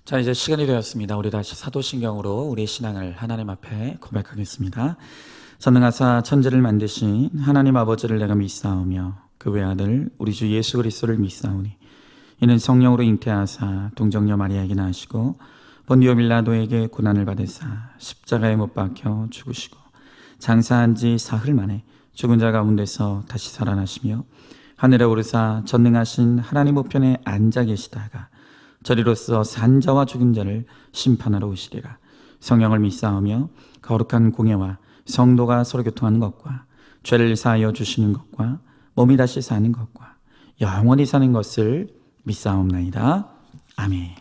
자, 이제 시간이 되었습니다. 우리 다시 사도신경으로 우리의 신앙을 하나님 앞에 고백하겠습니다. 전능하사 천지를 만드신 하나님 아버지를 내가 믿사오며 그 외아들 우리 주 예수 그리스도를 믿사오니 이는 성령으로 잉태하사 동정녀 마리아에게 나시고 본디오 빌라도에게 고난을 받으사 십자가에 못 박혀 죽으시고 장사한 지 사흘 만에 죽은 자 가운데서 다시 살아나시며 하늘에 오르사 전능하신 하나님 우편에 앉아 계시다가 저리로서 산자와 죽은 자를 심판하러 오시리라. 성령을 믿사오며 거룩한 공예와 성도가 서로 교통하는 것과 죄를 사하여 주시는 것과 몸이 다시 사는 것과 영원히 사는 것을 믿사옵나이다. 아멘.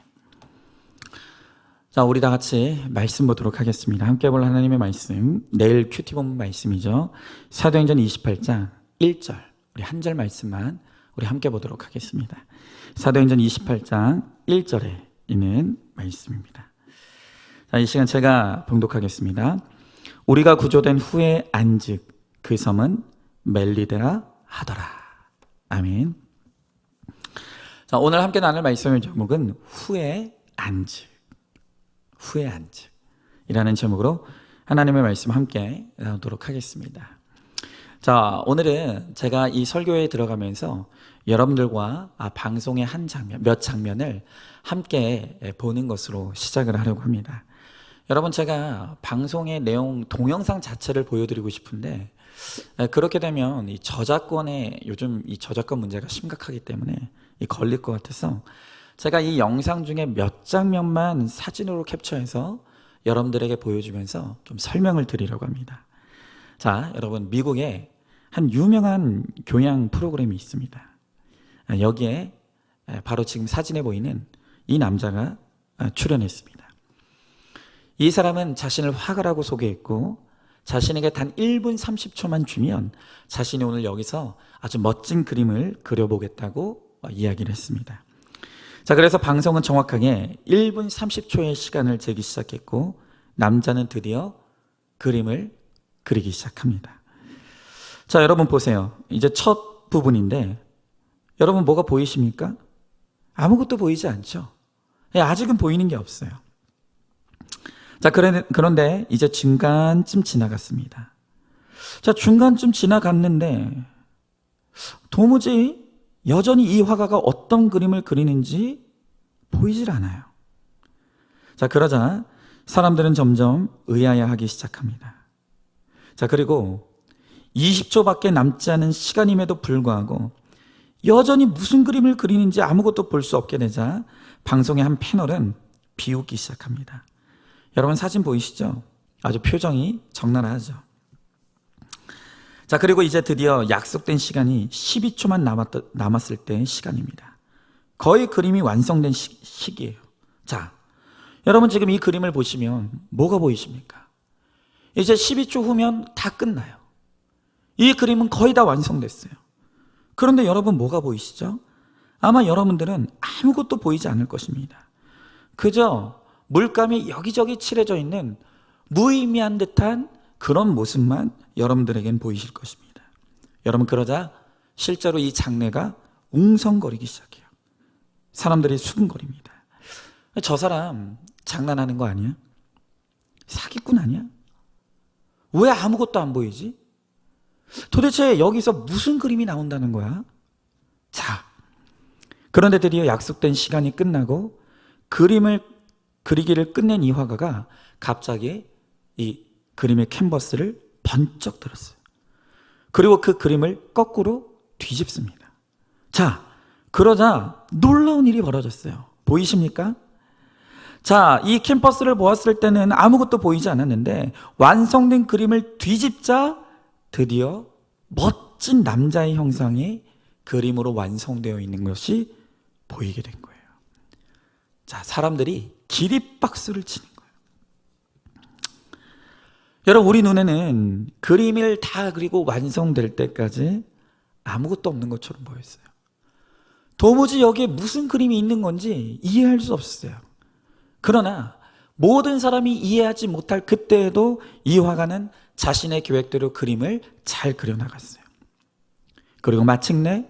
자, 우리 다 같이 말씀 보도록 하겠습니다. 함께 볼 하나님의 말씀, 내일 큐티 본문 말씀이죠. 사도행전 28장 1절, 우리 한 절 말씀만 우리 함께 보도록 하겠습니다. 사도행전 28장 1절에 있는 말씀입니다. 자, 이 시간 제가 봉독하겠습니다. 우리가 구조된 후에 안즉 그 섬은 멜리데라 하더라. 아멘. 자, 오늘 함께 나눌 말씀의 제목은 후에 안즉, 후에 안즉 이라는 제목으로 하나님의 말씀 함께 나누도록 하겠습니다. 자, 오늘은 제가 이 설교에 들어가면서 여러분들과 방송의 한 장면, 몇 장면을 함께 보는 것으로 시작을 하려고 합니다. 여러분, 제가 방송의 내용, 동영상 자체를 보여드리고 싶은데 그렇게 되면 이 저작권에, 요즘 이 저작권 문제가 심각하기 때문에 걸릴 것 같아서 제가 이 영상 중에 몇 장면만 사진으로 캡처해서 여러분들에게 보여주면서 좀 설명을 드리려고 합니다. 자, 여러분, 미국에 한 유명한 교양 프로그램이 있습니다. 여기에 바로 지금 사진에 보이는 이 남자가 출연했습니다. 이 사람은 자신을 화가라고 소개했고 자신에게 단 1분 30초만 주면 자신이 오늘 여기서 아주 멋진 그림을 그려보겠다고 이야기를 했습니다. 자, 그래서 방송은 정확하게 1분 30초의 시간을 재기 시작했고 남자는 드디어 그림을 그리기 시작합니다. 자, 여러분 보세요. 이제 첫 부분인데 여러분 뭐가 보이십니까? 아무것도 보이지 않죠? 아직은 보이는 게 없어요. 자, 그런데 이제 중간쯤 지나갔습니다. 자, 중간쯤 지나갔는데 도무지 여전히 이 화가가 어떤 그림을 그리는지 보이질 않아요. 자, 그러자 사람들은 점점 의아해하기 시작합니다. 자, 그리고 20초밖에 남지 않은 시간임에도 불구하고 여전히 무슨 그림을 그리는지 아무것도 볼 수 없게 되자 방송의 한 패널은 비웃기 시작합니다. 여러분 사진 보이시죠? 아주 표정이 적나라하죠. 자, 그리고 이제 드디어 약속된 시간이 12초만 남았을 때의 시간입니다. 거의 그림이 완성된 시기예요. 자, 여러분 지금 이 그림을 보시면 뭐가 보이십니까? 이제 12초 후면 다 끝나요. 이 그림은 거의 다 완성됐어요. 그런데 여러분 뭐가 보이시죠? 아마 여러분들은 아무것도 보이지 않을 것입니다. 그저 물감이 여기저기 칠해져 있는 무의미한 듯한 그런 모습만 여러분들에겐 보이실 것입니다. 여러분, 그러자 실제로 이 장내가 웅성거리기 시작해요. 사람들이 수근거립니다. 저 사람 장난하는 거 아니야? 사기꾼 아니야? 왜 아무것도 안 보이지? 도대체 여기서 무슨 그림이 나온다는 거야? 자, 그런데 드디어 약속된 시간이 끝나고 그림을 그리기를 끝낸 이 화가가 갑자기 이 그림의 캔버스를 번쩍 들었어요. 그리고 그 그림을 거꾸로 뒤집습니다. 자, 그러자 놀라운 일이 벌어졌어요. 보이십니까? 자, 이 캔버스를 보았을 때는 아무것도 보이지 않았는데 완성된 그림을 뒤집자 드디어 멋진 남자의 형상이 그림으로 완성되어 있는 것이 보이게 된 거예요. 자, 사람들이 기립박수를 치는 거예요. 여러분, 우리 눈에는 그림을 다 그리고 완성될 때까지 아무것도 없는 것처럼 보였어요. 도무지 여기에 무슨 그림이 있는 건지 이해할 수 없었어요. 그러나 모든 사람이 이해하지 못할 그때에도 이 화가는 자신의 계획대로 그림을 잘 그려나갔어요. 그리고 마침내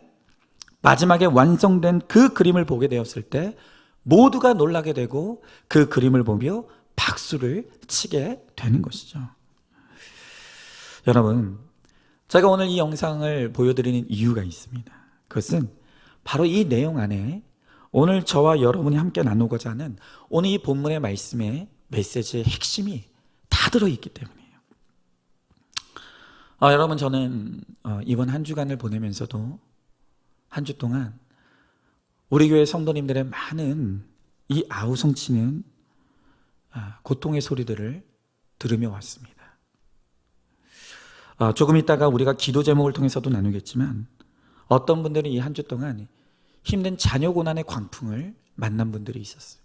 마지막에 완성된 그 그림을 보게 되었을 때 모두가 놀라게 되고 그 그림을 보며 박수를 치게 되는 것이죠. 여러분, 제가 오늘 이 영상을 보여드리는 이유가 있습니다. 그것은 바로 이 내용 안에 오늘 저와 여러분이 함께 나누고자 하는 오늘 이 본문의 말씀의 메시지의 핵심이 다 들어있기 때문이에요. 여러분, 저는 이번 한 주간을 보내면서도 한 주 동안 우리 교회 성도님들의 많은 이 아우성치는 고통의 소리들을 들으며 왔습니다. 조금 있다가 우리가 기도 제목을 통해서도 나누겠지만 어떤 분들은 이 한 주 동안 힘든 자녀 고난의 광풍을 만난 분들이 있었어요.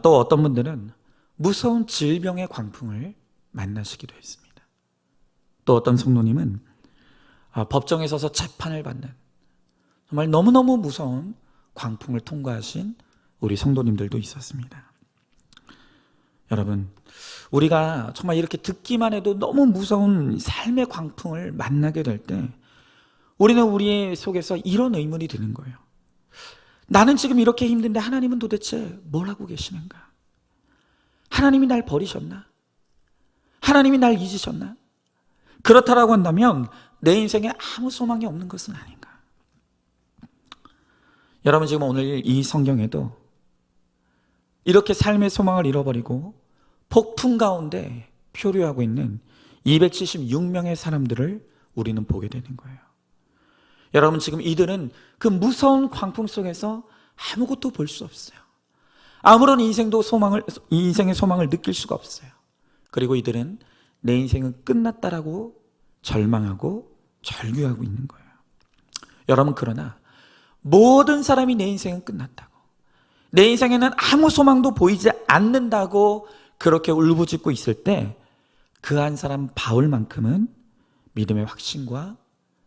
또 어떤 분들은 무서운 질병의 광풍을 만나시기도 했습니다. 또 어떤 성도님은 법정에 서서 재판을 받는 정말 너무너무 무서운 광풍을 통과하신 우리 성도님들도 있었습니다. 여러분, 우리가 정말 이렇게 듣기만 해도 너무 무서운 삶의 광풍을 만나게 될 때 우리는 우리 속에서 이런 의문이 드는 거예요. 나는 지금 이렇게 힘든데 하나님은 도대체 뭘 하고 계시는가? 하나님이 날 버리셨나? 하나님이 날 잊으셨나? 그렇다라고 한다면 내 인생에 아무 소망이 없는 것은 아닌가? 여러분, 지금 오늘 이 성경에도 이렇게 삶의 소망을 잃어버리고 폭풍 가운데 표류하고 있는 276명의 사람들을 우리는 보게 되는 거예요. 여러분, 지금 이들은 그 무서운 광풍 속에서 아무것도 볼 수 없어요. 아무런 인생의 소망을 느낄 수가 없어요. 그리고 이들은 내 인생은 끝났다라고 절망하고 절규하고 있는 거예요. 여러분, 그러나 모든 사람이 내 인생은 끝났다고, 내 인생에는 아무 소망도 보이지 않는다고 그렇게 울부짖고 있을 때 그 한 사람 바울만큼은 믿음의 확신과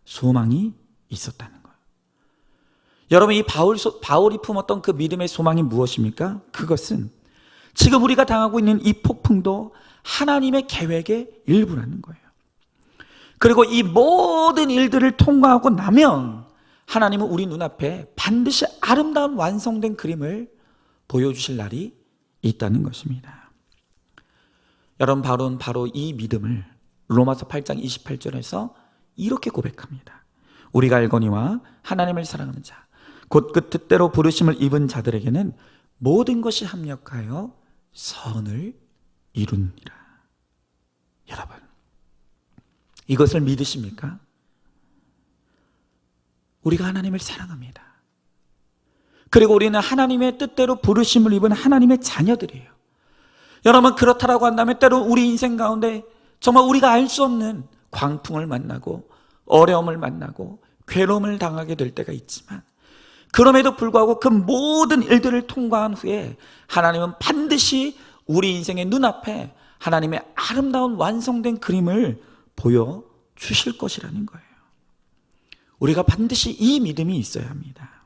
소망이 있었다는 거예요. 여러분, 이 바울이 품었던 그 믿음의 소망이 무엇입니까? 그것은 지금 우리가 당하고 있는 이 폭풍도 하나님의 계획의 일부라는 거예요. 그리고 이 모든 일들을 통과하고 나면 하나님은 우리 눈앞에 반드시 아름다운 완성된 그림을 보여주실 날이 있다는 것입니다. 여러분, 바로 이 믿음을 로마서 8장 28절에서 이렇게 고백합니다. 우리가 알거니와 하나님을 사랑하는 자, 곧 그 뜻대로 부르심을 입은 자들에게는 모든 것이 합력하여 선을 이루니라. 여러분, 이것을 믿으십니까? 우리가 하나님을 사랑합니다. 그리고 우리는 하나님의 뜻대로 부르심을 입은 하나님의 자녀들이에요. 여러분, 그렇다라고 한다면 때로 우리 인생 가운데 정말 우리가 알 수 없는 광풍을 만나고 어려움을 만나고 괴로움을 당하게 될 때가 있지만 그럼에도 불구하고 그 모든 일들을 통과한 후에 하나님은 반드시 우리 인생의 눈앞에 하나님의 아름다운 완성된 그림을 보여주실 것이라는 거예요. 우리가 반드시 이 믿음이 있어야 합니다.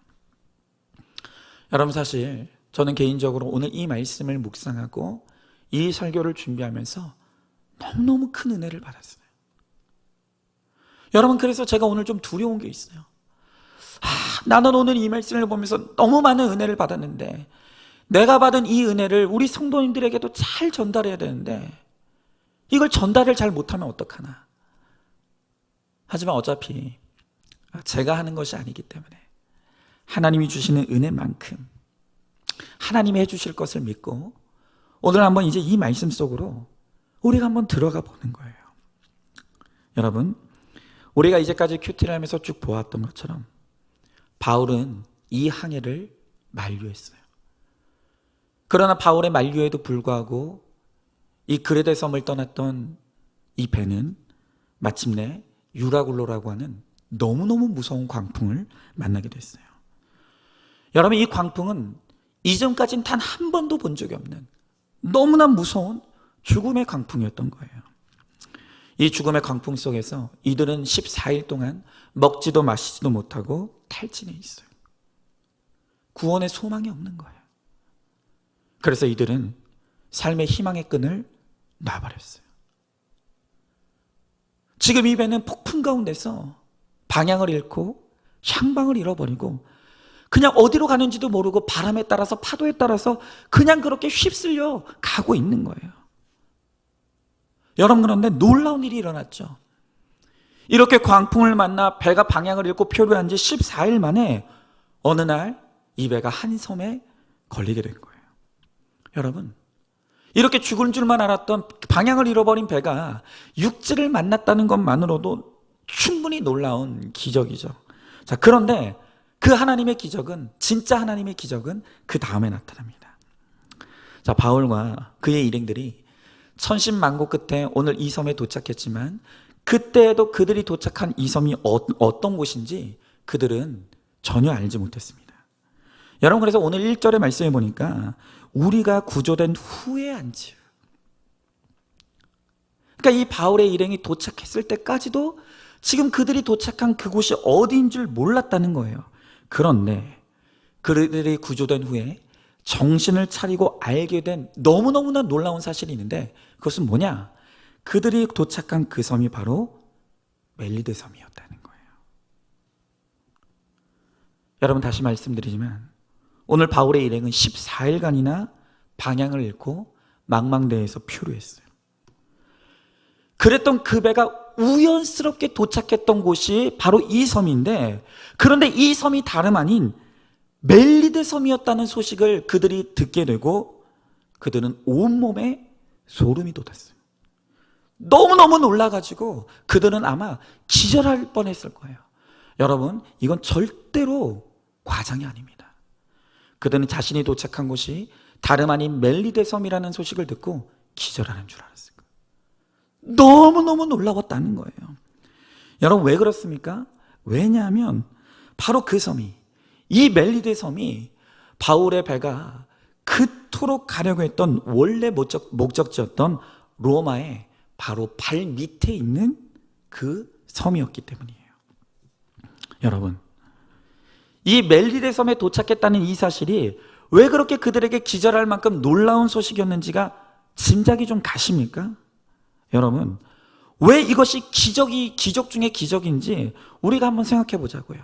여러분, 사실 저는 개인적으로 오늘 이 말씀을 묵상하고 이 설교를 준비하면서 너무너무 큰 은혜를 받았어요. 여러분, 그래서 제가 오늘 좀 두려운 게 있어요. 나는 오늘 이 말씀을 보면서 너무 많은 은혜를 받았는데 내가 받은 이 은혜를 우리 성도님들에게도 잘 전달해야 되는데 이걸 전달을 잘 못하면 어떡하나. 하지만 어차피 제가 하는 것이 아니기 때문에 하나님이 주시는 은혜만큼 하나님이 해주실 것을 믿고 오늘 한번 이제 이 말씀 속으로 우리가 한번 들어가 보는 거예요. 여러분, 우리가 이제까지 큐티를 하면서 쭉 보았던 것처럼 바울은 이 항해를 만류했어요. 그러나 바울의 만류에도 불구하고 이 그레데 섬을 떠났던 이 배는 마침내 유라굴로라고 하는 너무너무 무서운 광풍을 만나게 됐어요. 여러분, 이 광풍은 이전까지는 단 한 번도 본 적이 없는 너무나 무서운 죽음의 광풍이었던 거예요. 이 죽음의 광풍 속에서 이들은 14일 동안 먹지도 마시지도 못하고 탈진해 있어요. 구원의 소망이 없는 거예요. 그래서 이들은 삶의 희망의 끈을 놔버렸어요. 지금 이 배는 폭풍 가운데서 방향을 잃고 향방을 잃어버리고 그냥 어디로 가는지도 모르고 바람에 따라서 파도에 따라서 그냥 그렇게 휩쓸려 가고 있는 거예요. 여러분, 그런데 놀라운 일이 일어났죠. 이렇게 광풍을 만나 배가 방향을 잃고 표류한 지 14일 만에 어느 날 이 배가 한 섬에 걸리게 된 거예요. 여러분, 이렇게 죽을 줄만 알았던 방향을 잃어버린 배가 육지를 만났다는 것만으로도 충분히 놀라운 기적이죠. 자, 그런데 그 하나님의 기적은, 진짜 하나님의 기적은 그 다음에 나타납니다. 자, 바울과 그의 일행들이 천신만고 끝에 오늘 이 섬에 도착했지만 그때에도 그들이 도착한 이 섬이 어떤 곳인지 그들은 전혀 알지 못했습니다. 여러분, 그래서 오늘 1절의 말씀에 보니까 우리가 구조된 후에 안지. 그러니까 이 바울의 일행이 도착했을 때까지도 지금 그들이 도착한 그곳이 어디인 줄 몰랐다는 거예요. 그런데 그들이 구조된 후에 정신을 차리고 알게 된 너무너무나 놀라운 사실이 있는데 그것은 뭐냐? 그들이 도착한 그 섬이 바로 멜리데 섬이었다는 거예요. 여러분, 다시 말씀드리지만 오늘 바울의 일행은 14일간이나 방향을 잃고 망망대해에서 표류했어요. 그랬던 그 배가 우연스럽게 도착했던 곳이 바로 이 섬인데, 그런데 이 섬이 다름 아닌 멜리데 섬이었다는 소식을 그들이 듣게 되고 그들은 온몸에 소름이 돋았어요. 너무너무 놀라가지고 그들은 아마 기절할 뻔했을 거예요. 여러분, 이건 절대로 과장이 아닙니다. 그들은 자신이 도착한 곳이 다름 아닌 멜리데 섬이라는 소식을 듣고 기절하는 줄 알았을 거예요. 너무너무 놀라웠다는 거예요. 여러분, 왜 그렇습니까? 왜냐하면 바로 그 섬이, 이 멜리데 섬이 바울의 배가 그토록 가려고 했던 원래 목적지였던 로마의 바로 발 밑에 있는 그 섬이었기 때문이에요. 여러분, 이 멜리데 섬에 도착했다는 이 사실이 왜 그렇게 그들에게 기절할 만큼 놀라운 소식이었는지가 짐작이 좀 가십니까? 여러분, 왜 이것이 기적 중에 기적인지 우리가 한번 생각해 보자고요.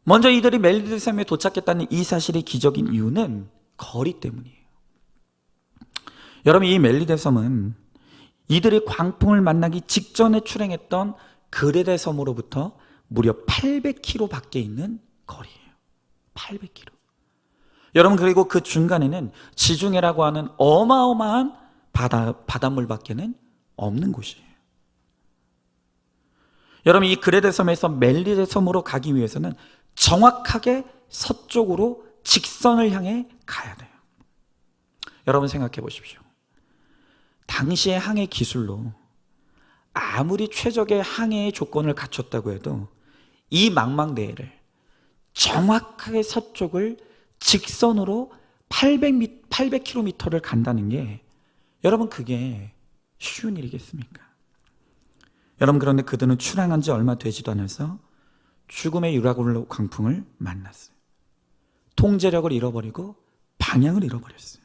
먼저 이들이 멜리데 섬에 도착했다는 이 사실이 기적인 이유는 거리 때문이에요. 여러분, 이 멜리데 섬은 이들이 광풍을 만나기 직전에 출행했던 그레데 섬으로부터 무려 800km 밖에 있는 거리예요. 800km. 여러분, 그리고 그 중간에는 지중해라고 하는 어마어마한 바닷물밖에는 없는 곳이에요. 여러분, 이 그레데 섬에서 멜리데 섬으로 가기 위해서는 정확하게 서쪽으로 직선을 향해 가야 돼요. 여러분, 생각해 보십시오. 당시의 항해 기술로 아무리 최적의 항해의 조건을 갖췄다고 해도 이 망망대해를 정확하게 서쪽을 직선으로 800km를 간다는 게, 여러분, 그게 쉬운 일이겠습니까? 여러분, 그런데 그들은 출항한 지 얼마 되지도 않아서 죽음의 유라굴로 광풍을 만났어요. 통제력을 잃어버리고 방향을 잃어버렸어요.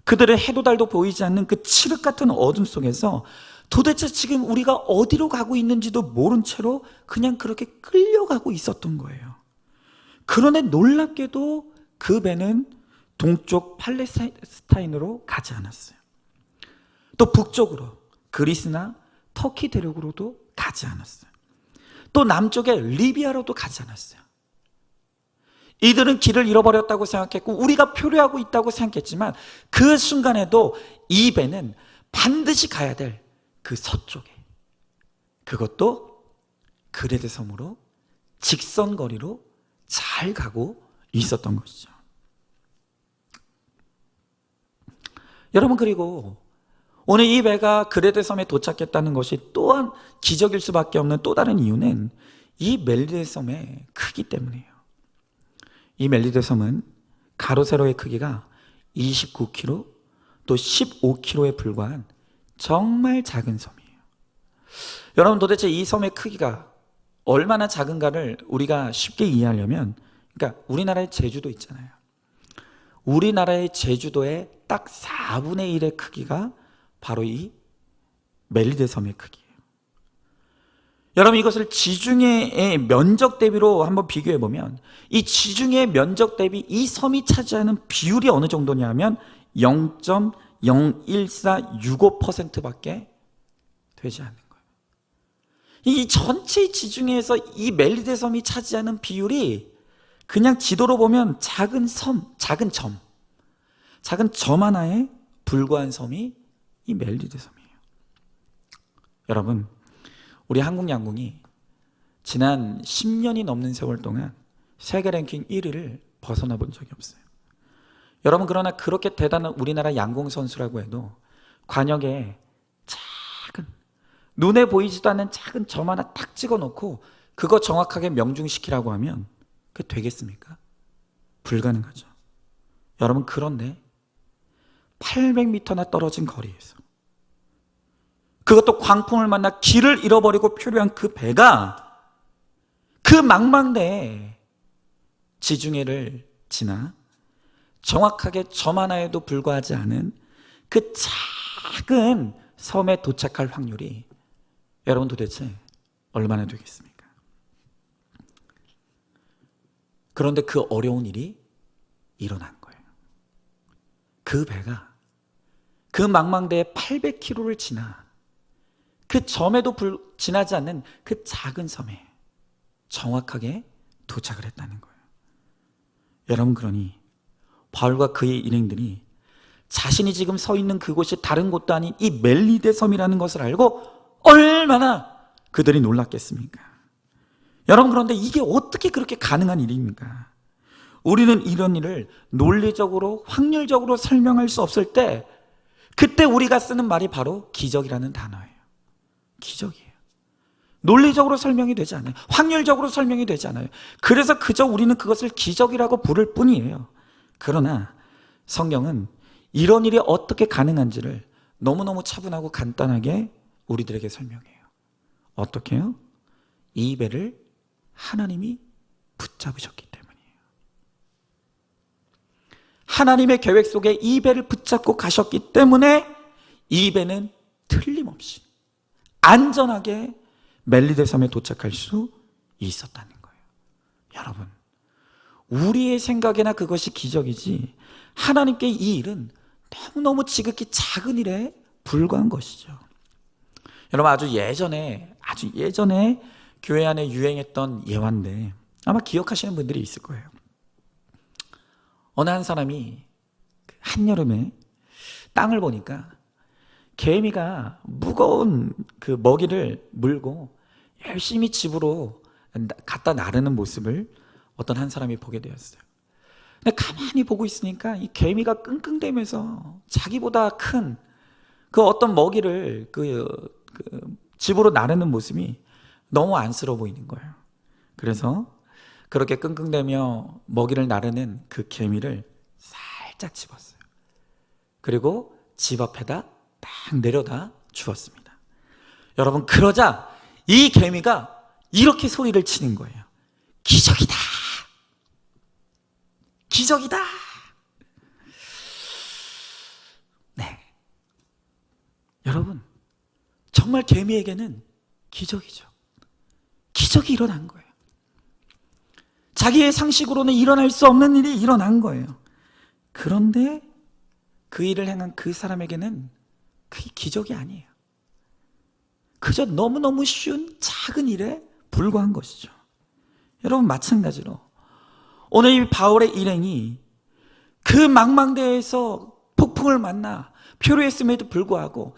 그들의 해도 달도 보이지 않는 그 칠흑 같은 어둠 속에서 도대체 지금 우리가 어디로 가고 있는지도 모른 채로 그냥 그렇게 끌려가고 있었던 거예요. 그런데 놀랍게도 그 배는 동쪽 팔레스타인으로 가지 않았어요. 또 북쪽으로 그리스나 터키 대륙으로도 가지 않았어요. 또 남쪽의 리비아로도 가지 않았어요. 이들은 길을 잃어버렸다고 생각했고 우리가 표류하고 있다고 생각했지만 그 순간에도 이 배는 반드시 가야 될 그 서쪽에, 그것도 그레데 섬으로 직선거리로 잘 가고 있었던 것이죠. 여러분, 그리고 오늘 이 배가 그레데 섬에 도착했다는 것이 또한 기적일 수밖에 없는 또 다른 이유는 이 멜리데 섬의 크기 때문이에요. 이 멜리데 섬은 가로 세로의 크기가 29km 또 15km에 불과한 정말 작은 섬이에요. 여러분, 도대체 이 섬의 크기가 얼마나 작은가를 우리가 쉽게 이해하려면, 그러니까 우리나라의 제주도 있잖아요. 우리나라의 제주도의 딱 4분의 1의 크기가 바로 이 멜리데 섬의 크기예요. 여러분, 이것을 지중해의 면적 대비로 한번 비교해 보면 이 지중해의 면적 대비 이 섬이 차지하는 비율이 어느 정도냐면 0.01465%밖에 되지 않는 거예요. 이 전체 지중해에서 이 멜리데 섬이 차지하는 비율이 그냥 지도로 보면 작은 섬, 작은 점 하나에 불과한 섬이 이 멜리데 섬이에요. 여러분, 우리 한국 양궁이 지난 10년이 넘는 세월 동안 세계 랭킹 1위를 벗어나 본 적이 없어요. 여러분, 그러나 그렇게 대단한 우리나라 양궁 선수라고 해도 관역에 작은, 눈에 보이지도 않는 작은 점 하나 딱 찍어놓고 그거 정확하게 명중시키라고 하면 그게 되겠습니까? 불가능하죠. 여러분, 그런데 800m나 떨어진 거리에서, 그것도 광풍을 만나 길을 잃어버리고 표류한 그 배가 그 망망대해 지중해를 지나 정확하게 점 하나에도 불과하지 않은 그 작은 섬에 도착할 확률이 여러분 도대체 얼마나 되겠습니까? 그런데 그 어려운 일이 일어난 거예요. 그 배가 그 망망대해 800km를 지나 그 점에도 지나지 않는 그 작은 섬에 정확하게 도착을 했다는 거예요. 여러분, 그러니 바울과 그의 일행들이 자신이 지금 서 있는 그곳이 다른 곳도 아닌 이 멜리데 섬이라는 것을 알고 얼마나 그들이 놀랐겠습니까? 여러분, 그런데 이게 어떻게 그렇게 가능한 일입니까? 우리는 이런 일을 논리적으로, 확률적으로 설명할 수 없을 때 그때 우리가 쓰는 말이 바로 기적이라는 단어예요. 기적이에요. 논리적으로 설명이 되지 않아요. 확률적으로 설명이 되지 않아요. 그래서 그저 우리는 그것을 기적이라고 부를 뿐이에요. 그러나 성경은 이런 일이 어떻게 가능한지를 너무너무 차분하고 간단하게 우리들에게 설명해요. 어떻게 해요? 이 배를 하나님이 붙잡으셨기 때문이에요. 하나님의 계획 속에 이 배를 붙잡고 가셨기 때문에 이 배는 틀림없이 안전하게 멜리데 섬에 도착할 수 있었다는 거예요. 여러분, 우리의 생각에나 그것이 기적이지 하나님께 이 일은 너무너무 지극히 작은 일에 불과한 것이죠. 여러분, 아주 예전에 교회 안에 유행했던 예화인데 아마 기억하시는 분들이 있을 거예요. 어느 한 사람이 한여름에 땅을 보니까 개미가 무거운 그 먹이를 물고 열심히 집으로 갖다 나르는 모습을 어떤 한 사람이 보게 되었어요. 근데 가만히 보고 있으니까 이 개미가 끙끙대면서 자기보다 큰 그 어떤 먹이를 그 집으로 나르는 모습이 너무 안쓰러워 보이는 거예요. 그래서 그렇게 끙끙대며 먹이를 나르는 그 개미를 살짝 집었어요. 그리고 집 앞에다 딱 내려다 주었습니다. 여러분, 그러자 이 개미가 이렇게 소리를 치는 거예요. 기적이다! 기적이다! 네. 여러분, 정말 개미에게는 기적이죠. 기적이 일어난 거예요. 자기의 상식으로는 일어날 수 없는 일이 일어난 거예요. 그런데 그 일을 행한 그 사람에게는 그게 기적이 아니에요. 그저 너무너무 쉬운 작은 일에 불과한 것이죠. 여러분, 마찬가지로 오늘 이 바울의 일행이 그 망망대해에서 폭풍을 만나 표류했음에도 불구하고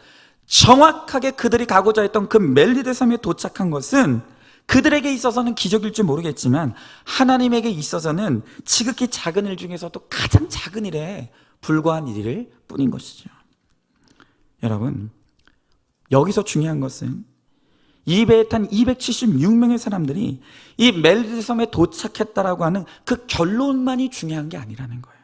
정확하게 그들이 가고자 했던 그 멜리데 섬에 도착한 것은 그들에게 있어서는 기적일지 모르겠지만 하나님에게 있어서는 지극히 작은 일 중에서도 가장 작은 일에 불과한 일일 뿐인 것이죠. 여러분, 여기서 중요한 것은 이 배에 탄 276명의 사람들이 이 멜리데 섬에 도착했다라고 하는 그 결론만이 중요한 게 아니라는 거예요.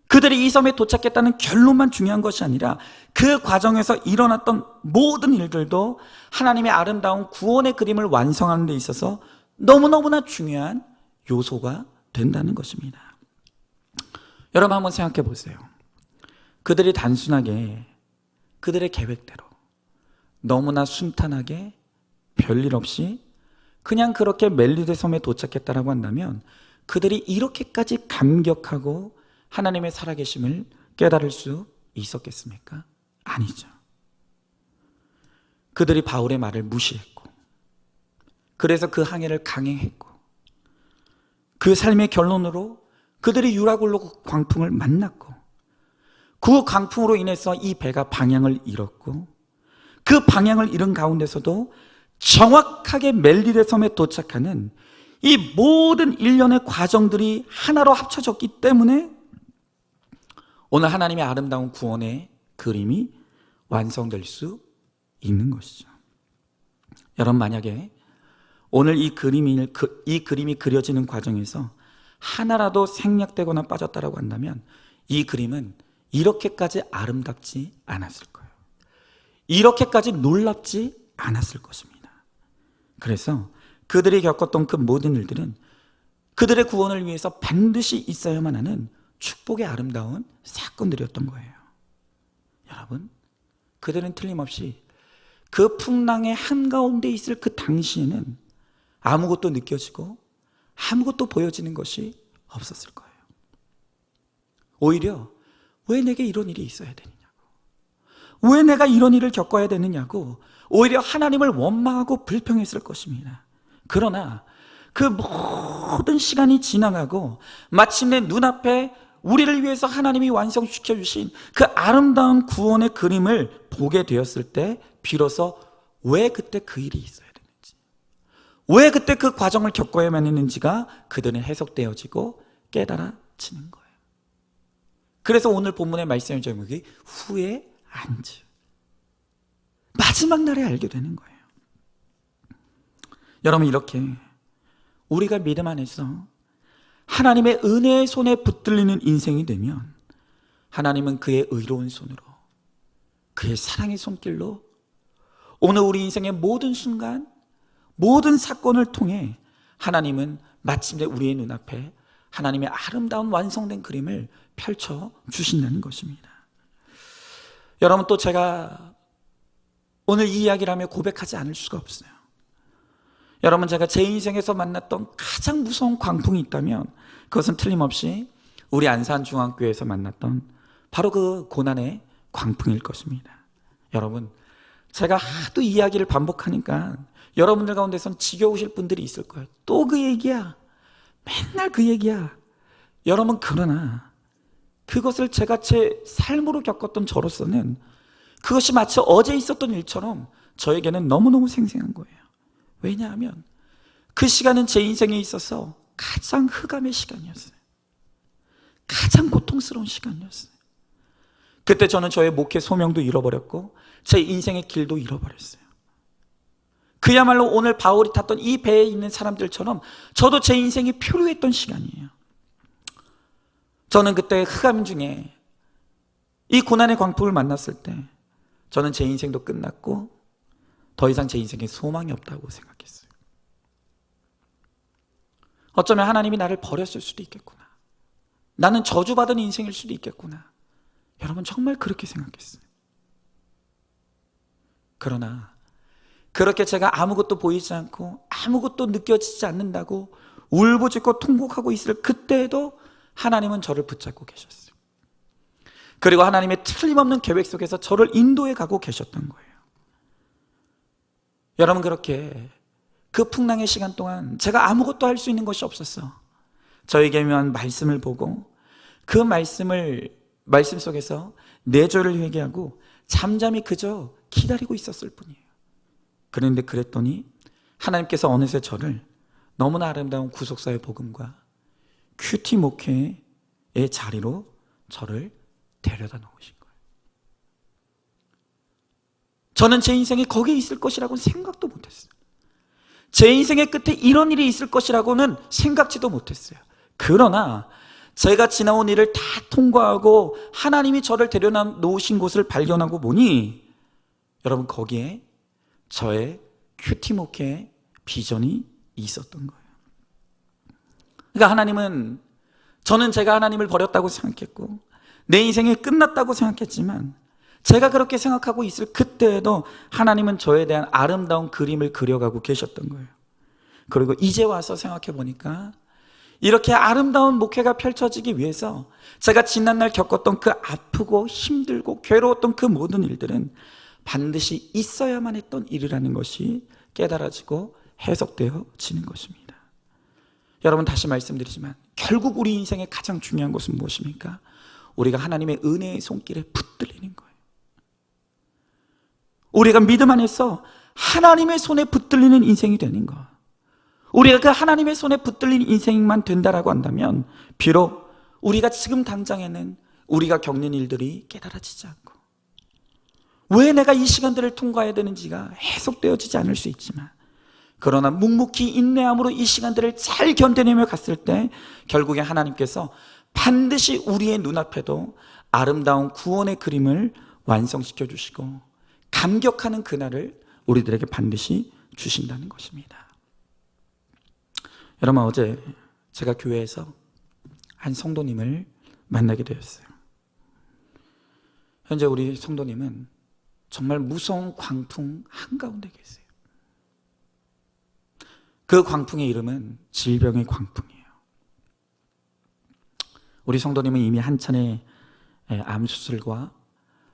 그들이 이 섬에 도착했다는 결론만 중요한 것이 아니라 그 과정에서 일어났던 모든 일들도 하나님의 아름다운 구원의 그림을 완성하는 데 있어서 너무너무나 중요한 요소가 된다는 것입니다. 여러분, 한번 생각해 보세요. 그들이 단순하게 그들의 계획대로 너무나 순탄하게 별일 없이 그냥 그렇게 멜리데 섬에 도착했다라고 한다면 그들이 이렇게까지 감격하고 하나님의 살아계심을 깨달을 수 있었겠습니까? 아니죠. 그들이 바울의 말을 무시했고, 그래서 그 항해를 강행했고, 그 삶의 결론으로 그들이 유라굴로 광풍을 만났고, 그 광풍으로 인해서 이 배가 방향을 잃었고, 그 방향을 잃은 가운데서도 정확하게 멜리데 섬에 도착하는 이 모든 일련의 과정들이 하나로 합쳐졌기 때문에 오늘 하나님의 아름다운 구원의 그림이 완성될 수 있는 것이죠. 여러분, 만약에 오늘 이 그림이 그려지는 과정에서 하나라도 생략되거나 빠졌다라고 한다면 이 그림은 이렇게까지 아름답지 않았을 거예요. 이렇게까지 놀랍지 않았을 것입니다. 그래서 그들이 겪었던 그 모든 일들은 그들의 구원을 위해서 반드시 있어야만 하는 축복의 아름다운 사건들이었던 거예요. 여러분, 그들은 틀림없이 그 풍랑의 한가운데 있을 그 당시에는 아무것도 느껴지고 아무것도 보여지는 것이 없었을 거예요. 오히려 왜 내게 이런 일이 있어야 되느냐고, 왜 내가 이런 일을 겪어야 되느냐고 오히려 하나님을 원망하고 불평했을 것입니다. 그러나 그 모든 시간이 지나가고 마침내 눈앞에 우리를 위해서 하나님이 완성시켜 주신 그 아름다운 구원의 그림을 보게 되었을 때 비로소 왜 그때 그 일이 있어야 되는지, 왜 그때 그 과정을 겪어야만 했는지가 그들은 해석되어지고 깨달아지는 거예요. 그래서 오늘 본문의 말씀의 제목이 후에 안즈, 마지막 날에 알게 되는 거예요. 여러분, 이렇게 우리가 믿음 안에서 하나님의 은혜의 손에 붙들리는 인생이 되면 하나님은 그의 의로운 손으로, 그의 사랑의 손길로 오늘 우리 인생의 모든 순간, 모든 사건을 통해 하나님은 마침내 우리의 눈앞에 하나님의 아름다운 완성된 그림을 펼쳐 주신다는 것입니다. 여러분, 또 제가 오늘 이 이야기를 하며 고백하지 않을 수가 없어요. 여러분, 제가 제 인생에서 만났던 가장 무서운 광풍이 있다면 그것은 틀림없이 우리 안산중앙교회에서 만났던 바로 그 고난의 광풍일 것입니다. 여러분, 제가 하도 이야기를 반복하니까 여러분들 가운데선 지겨우실 분들이 있을 거예요. 또 그 얘기야, 맨날 그 얘기야. 여러분, 그러나 그것을 제가 제 삶으로 겪었던 저로서는 그것이 마치 어제 있었던 일처럼 저에게는 너무너무 생생한 거예요. 왜냐하면 그 시간은 제 인생에 있어서 가장 흑암의 시간이었어요. 가장 고통스러운 시간이었어요. 그때 저는 저의 목회 소명도 잃어버렸고 제 인생의 길도 잃어버렸어요. 그야말로 오늘 바울이 탔던 이 배에 있는 사람들처럼 저도 제 인생이 표류했던 시간이에요. 저는 그때 흑암 중에 이 고난의 광풍을 만났을 때 저는 제 인생도 끝났고 더 이상 제 인생에 소망이 없다고 생각했어요. 어쩌면 하나님이 나를 버렸을 수도 있겠구나, 나는 저주받은 인생일 수도 있겠구나, 여러분, 정말 그렇게 생각했어요. 그러나 그렇게 제가 아무것도 보이지 않고 아무것도 느껴지지 않는다고 울부짖고 통곡하고 있을 그때에도 하나님은 저를 붙잡고 계셨어요. 그리고 하나님의 틀림없는 계획 속에서 저를 인도해 가고 계셨던 거예요. 여러분, 그렇게 그 풍랑의 시간 동안 제가 아무것도 할 수 있는 것이 없었어. 저에게만 말씀을 보고 그 말씀 속에서 내 죄를 회개하고 잠잠히 그저 기다리고 있었을 뿐이에요. 그런데 그랬더니 하나님께서 어느새 저를 너무나 아름다운 구속사의 복음과 큐티 목회의 자리로 저를 데려다 놓으신 거예요. 저는 제 인생이 거기에 있을 것이라고는 생각도 못했어요. 제 인생의 끝에 이런 일이 있을 것이라고는 생각지도 못했어요. 그러나 제가 지나온 일을 다 통과하고 하나님이 저를 데려다 놓으신 곳을 발견하고 보니 여러분, 거기에 저의 큐티 목회의 비전이 있었던 거예요. 그러니까 하나님은, 저는 제가 하나님을 버렸다고 생각했고 내 인생이 끝났다고 생각했지만 제가 그렇게 생각하고 있을 그때에도 하나님은 저에 대한 아름다운 그림을 그려가고 계셨던 거예요. 그리고 이제 와서 생각해 보니까 이렇게 아름다운 목회가 펼쳐지기 위해서 제가 지난날 겪었던 그 아프고 힘들고 괴로웠던 그 모든 일들은 반드시 있어야만 했던 일이라는 것이 깨달아지고 해석되어지는 것입니다. 여러분, 다시 말씀드리지만 결국 우리 인생의 가장 중요한 것은 무엇입니까? 우리가 하나님의 은혜의 손길에 붙들리는 거예요. 우리가 믿음 안에서 하나님의 손에 붙들리는 인생이 되는 것. 우리가 그 하나님의 손에 붙들리는 인생만 된다라고 한다면 비록 우리가 지금 당장에는 우리가 겪는 일들이 깨달아지지 않고 왜 내가 이 시간들을 통과해야 되는지가 해석되어지지 않을 수 있지만, 그러나 묵묵히 인내함으로 이 시간들을 잘 견뎌내며 갔을 때 결국에 하나님께서 반드시 우리의 눈앞에도 아름다운 구원의 그림을 완성시켜 주시고 감격하는 그날을 우리들에게 반드시 주신다는 것입니다. 여러분, 어제 제가 교회에서 한 성도님을 만나게 되었어요. 현재 우리 성도님은 정말 무서운 광풍 한가운데 계세요. 그 광풍의 이름은 질병의 광풍이에요. 우리 성도님은 이미 한 차례 암수술과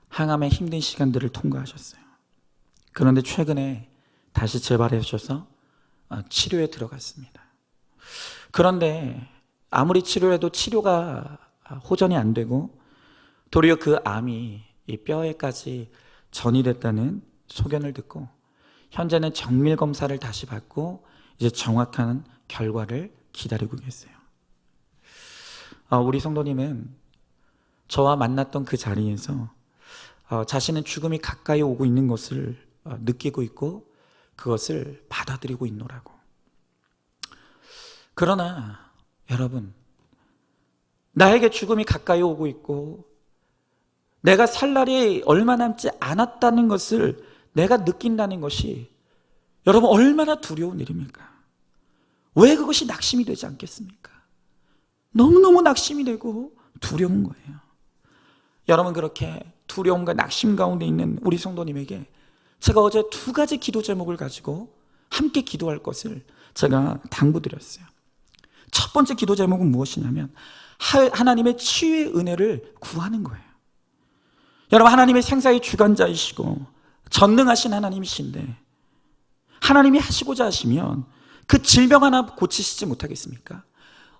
항암의 힘든 시간들을 통과하셨어요. 그런데 최근에 다시 재발하셔서 치료에 들어갔습니다. 그런데 아무리 치료해도 치료가 호전이 안 되고 도리어 그 암이 이 뼈에까지 전이됐다는 소견을 듣고 현재는 정밀 검사를 다시 받고 이제 정확한 결과를 기다리고 계세요. 우리 성도님은 저와 만났던 그 자리에서 자신은 죽음이 가까이 오고 있는 것을 느끼고 있고 그것을 받아들이고 있노라고. 그러나 여러분, 나에게 죽음이 가까이 오고 있고 내가 살 날이 얼마 남지 않았다는 것을 내가 느낀다는 것이 여러분 얼마나 두려운 일입니까? 왜 그것이 낙심이 되지 않겠습니까? 너무너무 낙심이 되고 두려운 거예요. 여러분, 그렇게 두려움과 낙심 가운데 있는 우리 성도님에게 제가 어제 두 가지 기도 제목을 가지고 함께 기도할 것을 제가 당부드렸어요. 첫 번째 기도 제목은 무엇이냐면 하나님의 치유의 은혜를 구하는 거예요. 여러분, 하나님의 생사의 주관자이시고 전능하신 하나님이신데 하나님이 하시고자 하시면 그 질병 하나 고치시지 못하겠습니까?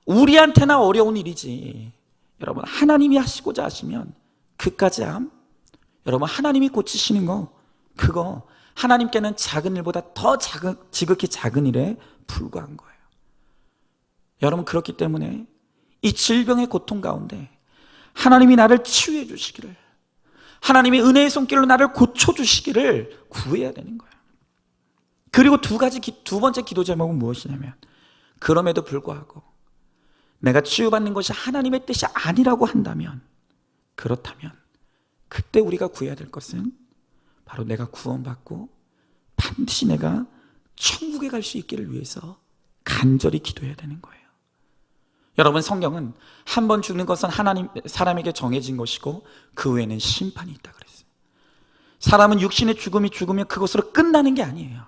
우리한테나 어려운 일이지 여러분, 하나님이 하시고자 하시면 그까지 암, 여러분 하나님이 고치시는 거, 그거 하나님께는 작은 일보다 더 지극히 작은 일에 불과한 거예요. 여러분, 그렇기 때문에 이 질병의 고통 가운데 하나님이 나를 치유해 주시기를, 하나님의 은혜의 손길로 나를 고쳐주시기를 구해야 되는 거예요. 그리고 두 번째 기도 제목은 무엇이냐면, 그럼에도 불구하고 내가 치유받는 것이 하나님의 뜻이 아니라고 한다면, 그렇다면 그때 우리가 구해야 될 것은 바로 내가 구원받고 반드시 내가 천국에 갈 수 있기를 위해서 간절히 기도해야 되는 거예요. 여러분, 성경은 한 번 죽는 것은 사람에게 정해진 것이고 그 외에는 심판이 있다 그랬어요. 사람은 육신의 죽음이 죽으면 그것으로 끝나는 게 아니에요.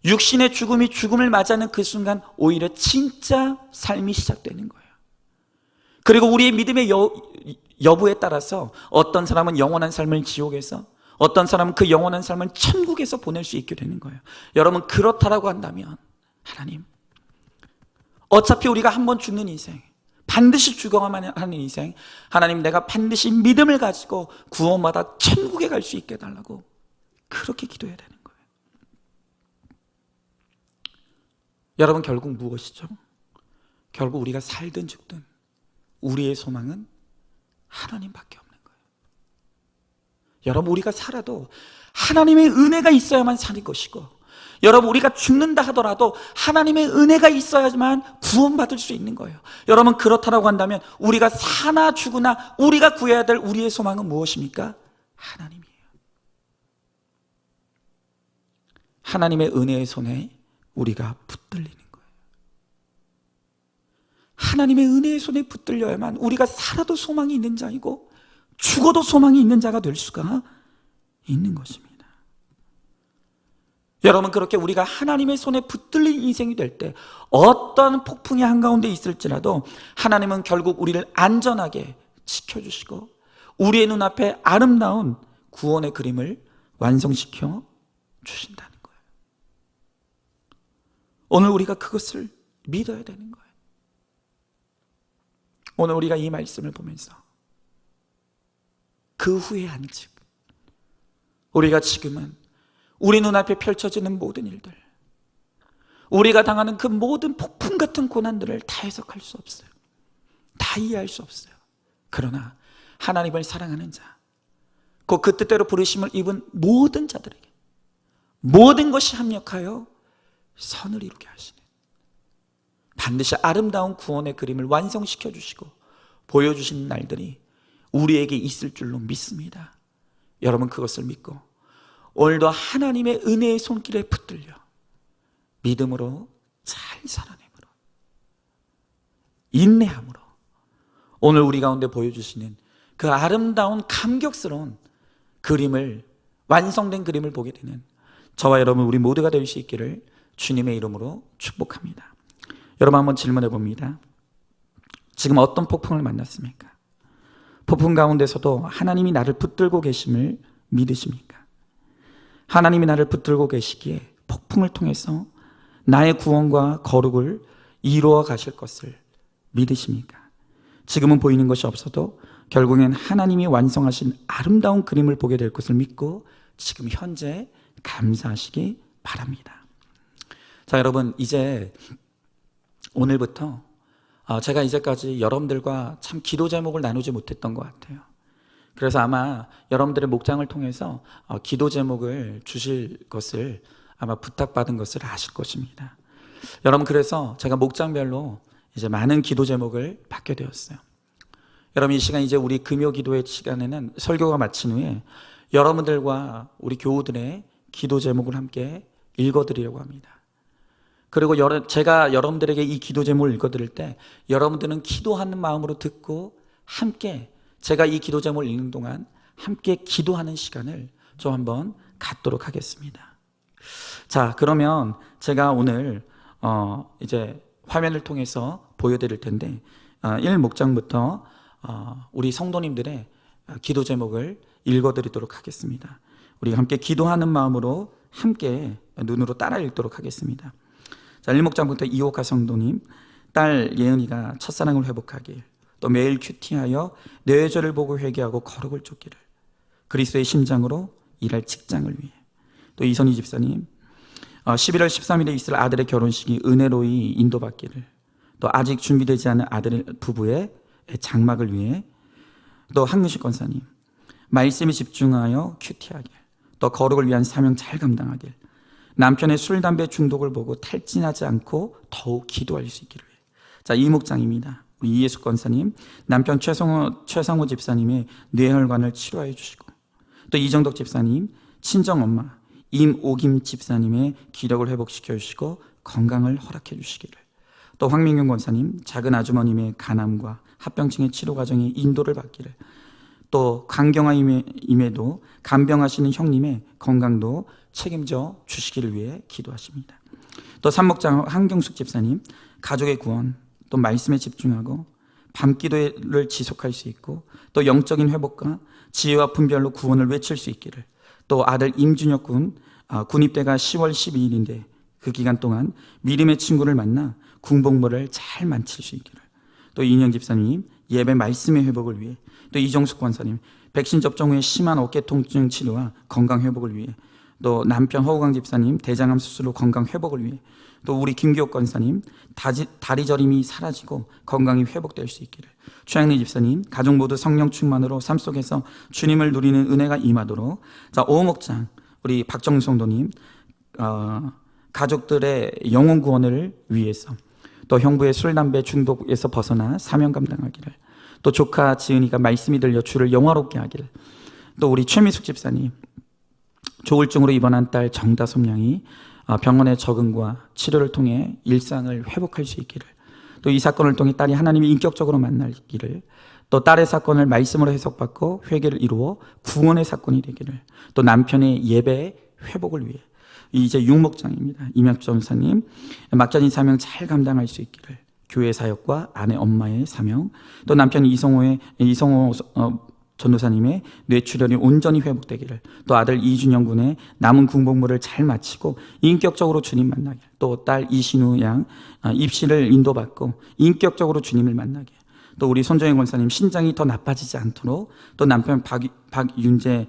육신의 죽음이 죽음을 맞이하는 그 순간 오히려 진짜 삶이 시작되는 거예요. 그리고 우리의 믿음의 여부에 따라서 어떤 사람은 영원한 삶을 지옥에서, 어떤 사람은 그 영원한 삶을 천국에서 보낼 수 있게 되는 거예요. 여러분, 그렇다라고 한다면 하나님, 어차피 우리가 한 번 죽는 인생, 반드시 죽어야만 하는 인생, 하나님 내가 반드시 믿음을 가지고 구원받아 천국에 갈 수 있게 해달라고 그렇게 기도해야 되는 거예요. 여러분, 결국 무엇이죠? 결국 우리가 살든 죽든 우리의 소망은 하나님밖에 없는 거예요. 여러분, 우리가 살아도 하나님의 은혜가 있어야만 사는 것이고, 여러분, 우리가 죽는다 하더라도 하나님의 은혜가 있어야만 구원받을 수 있는 거예요. 여러분, 그렇다라고 한다면 우리가 사나 죽으나 우리가 구해야 될 우리의 소망은 무엇입니까? 하나님이에요. 하나님의 은혜의 손에 우리가 붙들리는 거예요. 하나님의 은혜의 손에 붙들려야만 우리가 살아도 소망이 있는 자이고 죽어도 소망이 있는 자가 될 수가 있는 것입니다. 여러분, 그렇게 우리가 하나님의 손에 붙들린 인생이 될 때 어떤 폭풍이 한가운데 있을지라도 하나님은 결국 우리를 안전하게 지켜주시고 우리의 눈앞에 아름다운 구원의 그림을 완성시켜 주신다는 거예요. 오늘 우리가 그것을 믿어야 되는 거예요. 오늘 우리가 이 말씀을 보면서 그 후에 한즉 우리가 지금은 우리 눈앞에 펼쳐지는 모든 일들, 우리가 당하는 그 모든 폭풍 같은 고난들을 다 해석할 수 없어요. 다 이해할 수 없어요. 그러나 하나님을 사랑하는 자, 그 뜻대로 부르심을 입은 모든 자들에게 모든 것이 합력하여 선을 이루게 하시는, 반드시 아름다운 구원의 그림을 완성시켜 주시고 보여주시는 날들이 우리에게 있을 줄로 믿습니다. 여러분, 그것을 믿고 오늘도 하나님의 은혜의 손길에 붙들려 믿음으로 잘 살아내므로, 인내함으로 오늘 우리 가운데 보여주시는 그 아름다운 감격스러운 그림을, 완성된 그림을 보게 되는 저와 여러분 우리 모두가 될 수 있기를 주님의 이름으로 축복합니다. 여러분, 한번 질문해 봅니다. 지금 어떤 폭풍을 만났습니까? 폭풍 가운데서도 하나님이 나를 붙들고 계심을 믿으십니까? 하나님이 나를 붙들고 계시기에 폭풍을 통해서 나의 구원과 거룩을 이루어 가실 것을 믿으십니까? 지금은 보이는 것이 없어도 결국엔 하나님이 완성하신 아름다운 그림을 보게 될 것을 믿고 지금 현재 감사하시기 바랍니다. 자, 여러분, 이제 오늘부터 제가 이제까지 여러분들과 참 기도 제목을 나누지 못했던 것 같아요. 그래서 아마 여러분들의 목장을 통해서 기도 제목을 주실 것을 아마 부탁받은 것을 아실 것입니다. 여러분, 그래서 제가 목장별로 이제 많은 기도 제목을 받게 되었어요. 여러분, 이 시간 이제 우리 금요 기도회 시간에는 설교가 마친 후에 여러분들과 우리 교우들의 기도 제목을 함께 읽어드리려고 합니다. 그리고 제가 여러분들에게 이 기도 제목을 읽어드릴 때 여러분들은 기도하는 마음으로 듣고 함께 제가 이 기도 제목을 읽는 동안 함께 기도하는 시간을 좀 한번 갖도록 하겠습니다. 자, 그러면 제가 오늘 이제 화면을 통해서 보여드릴 텐데 1목장부터 우리 성도님들의 기도 제목을 읽어드리도록 하겠습니다. 우리 함께 기도하는 마음으로 함께 눈으로 따라 읽도록 하겠습니다. 자, 1목장부터 이호카 성도님, 딸 예은이가 첫사랑을 회복하길, 또 매일 큐티하여 뇌절을 보고 회개하고 거룩을 쫓기를, 그리스도의 심장으로 일할 직장을 위해, 또 이선희 집사님 11월 13일에 있을 아들의 결혼식이 은혜로이 인도받기를, 또 아직 준비되지 않은 아들 부부의 장막을 위해, 또 황유식 권사님 말씀에 집중하여 큐티하길, 또 거룩을 위한 사명 잘 감당하길, 남편의 술, 담배 중독을 보고 탈진하지 않고 더욱 기도할 수 있기를 위해. 자, 이목장입니다. 우리 이예수 권사님 남편 최성호 집사님의 뇌혈관을 치료해 주시고, 또 이정덕 집사님 친정엄마 임오김 집사님의 기력을 회복시켜 주시고 건강을 허락해 주시기를, 또 황민경 권사님 작은 아주머님의 간암과 합병증의 치료 과정에 인도를 받기를, 또 강경화임에도 간병하시는 형님의 건강도 책임져 주시기를 위해 기도하십니다. 또 삼목장 한경숙 집사님 가족의 구원, 또 말씀에 집중하고 밤기도를 지속할 수 있고, 또 영적인 회복과 지혜와 분별로 구원을 외칠 수 있기를, 또 아들 임준혁 군 군입대가 10월 12일인데 그 기간 동안 미림의 친구를 만나 군복무를 잘 마칠 수 있기를, 또 이인영 집사님 예배 말씀의 회복을 위해, 또 이정숙 권사님 백신 접종 후에 심한 어깨 통증 치료와 건강 회복을 위해, 또 남편 허우강 집사님 대장암 수술 후 건강 회복을 위해, 또 우리 김기옥 권사님 다리 저림이 사라지고 건강이 회복될 수 있기를, 최양리 집사님 가족 모두 성령 충만으로 삶 속에서 주님을 누리는 은혜가 임하도록. 자, 오목장 우리 박정수 성도님 가족들의 영혼 구원을 위해서, 또 형부의 술 담배 중독에서 벗어나 사명 감당하기를, 또 조카 지은이가 말씀이 들려 주를 영화롭게 하기를, 또 우리 최미숙 집사님 조울증으로 입원한 딸 정다솜 양이 병원의 적응과 치료를 통해 일상을 회복할 수 있기를, 또 이 사건을 통해 딸이 하나님이 인격적으로 만나기를, 또 딸의 사건을 말씀으로 해석받고 회개를 이루어 구원의 사건이 되기를, 또 남편의 예배 회복을 위해 이제 육목장입니다. 이명주 전사님 막자진 사명 잘 감당할 수 있기를, 교회 사역과 아내 엄마의 사명, 또 남편 이성호 전도사님의 뇌출혈이 온전히 회복되기를, 또 아들 이준영 군의 남은 군복무를 잘 마치고 인격적으로 주님 만나길, 또 딸 이신우 양 입시를 인도받고 인격적으로 주님을 만나길, 또 우리 손정영 권사님 신장이 더 나빠지지 않도록, 또 남편 박윤재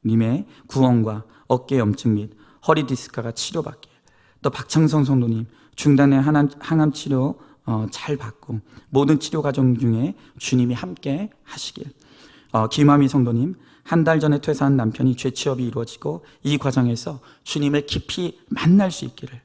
님의 구원과 어깨 염증 및 허리 디스크가 치료받길, 또 박창성 성도님 중단의 항암 치료 잘 받고 모든 치료 과정 중에 주님이 함께 하시길, 김하미 성도님 한 달 전에 퇴사한 남편이 재취업이 이루어지고 이 과정에서 주님을 깊이 만날 수 있기를,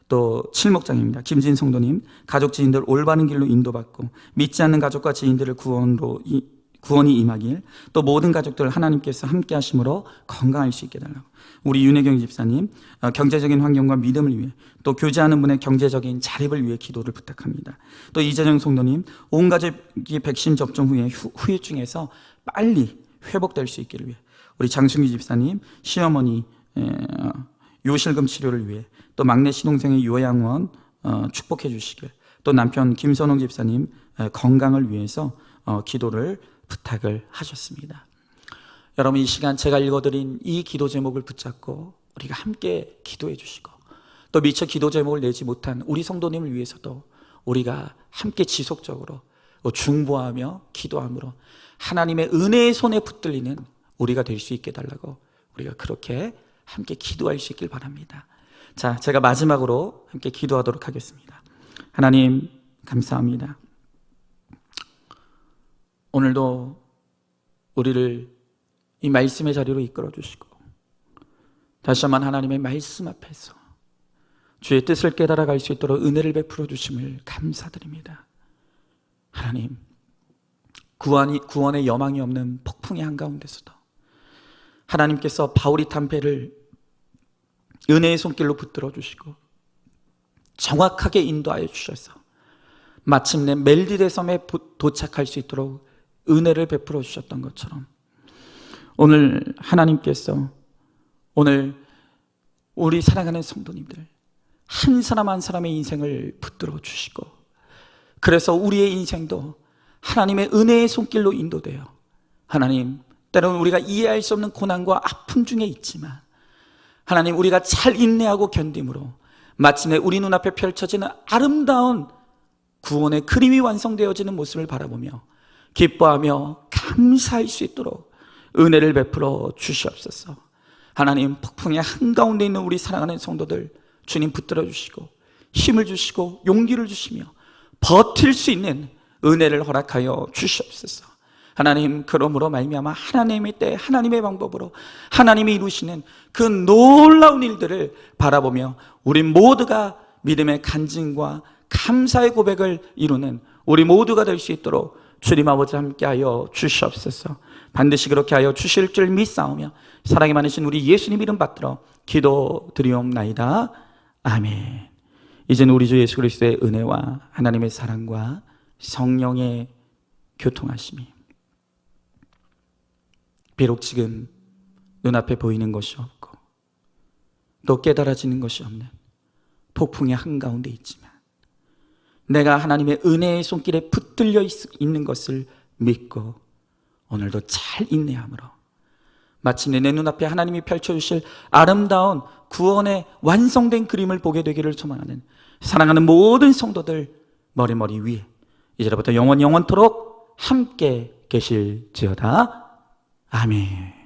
또 칠목장입니다. 김진 성도님 가족 지인들 올바른 길로 인도받고 믿지 않는 가족과 지인들을 구원이 임하길, 또 모든 가족들 하나님께서 함께 하심으로 건강할 수 있게 달라고, 우리 윤혜경 집사님 경제적인 환경과 믿음을 위해, 또 교제하는 분의 경제적인 자립을 위해 기도를 부탁합니다. 또 이재정 성도님 온 가족이 백신 접종 후에 후유증에서 빨리 회복될 수 있기를 위해, 우리 장순기 집사님 시어머니 요실금 치료를 위해, 또 막내 시동생의 요양원 축복해 주시길, 또 남편 김선홍 집사님 건강을 위해서 기도를 부탁을 하셨습니다. 여러분, 이 시간 제가 읽어드린 이 기도 제목을 붙잡고 우리가 함께 기도해 주시고, 또 미처 기도 제목을 내지 못한 우리 성도님을 위해서도 우리가 함께 지속적으로 중보하며 기도함으로 하나님의 은혜의 손에 붙들리는 우리가 될 수 있게 달라고, 우리가 그렇게 함께 기도할 수 있길 바랍니다. 자, 제가 마지막으로 함께 기도하도록 하겠습니다. 하나님 감사합니다. 오늘도 우리를 이 말씀의 자리로 이끌어 주시고, 다시 한번 하나님의 말씀 앞에서 주의 뜻을 깨달아 갈 수 있도록 은혜를 베풀어 주심을 감사드립니다. 하나님, 구원의 여망이 없는 폭풍의 한가운데서도 하나님께서 바울이 탄 배를 은혜의 손길로 붙들어 주시고 정확하게 인도하여 주셔서 마침내 멜디데 섬에 도착할 수 있도록 은혜를 베풀어 주셨던 것처럼, 오늘 하나님께서 오늘 우리 사랑하는 성도님들 한 사람 한 사람의 인생을 붙들어 주시고, 그래서 우리의 인생도 하나님의 은혜의 손길로 인도되어, 하나님 때로는 우리가 이해할 수 없는 고난과 아픔 중에 있지만 하나님 우리가 잘 인내하고 견딤으로 마침내 우리 눈앞에 펼쳐지는 아름다운 구원의 그림이 완성되어지는 모습을 바라보며 기뻐하며 감사할 수 있도록 은혜를 베풀어 주시옵소서. 하나님, 폭풍의 한가운데 있는 우리 사랑하는 성도들 주님 붙들어 주시고 힘을 주시고 용기를 주시며 버틸 수 있는 은혜를 허락하여 주시옵소서. 하나님, 그러므로 말미암아 하나님의 때 하나님의 방법으로 하나님이 이루시는 그 놀라운 일들을 바라보며 우리 모두가 믿음의 간증과 감사의 고백을 이루는 우리 모두가 될 수 있도록 주님 아버지 함께하여 주시옵소서. 반드시 그렇게 하여 주실 줄 믿사오며 사랑이 많으신 우리 예수님 이름 받들어 기도드리옵나이다. 아멘. 이제는 우리 주 예수 그리스도의 은혜와 하나님의 사랑과 성령의 교통하심이, 비록 지금 눈앞에 보이는 것이 없고 또 깨달아지는 것이 없는 폭풍의 한가운데 있지만 내가 하나님의 은혜의 손길에 붙들려 있는 것을 믿고 오늘도 잘 인내함으로 마침내 내 눈앞에 하나님이 펼쳐주실 아름다운 구원의 완성된 그림을 보게 되기를 소망하는 사랑하는 모든 성도들 머리 위에 이제부터 영원토록 함께 계실지어다. 아멘.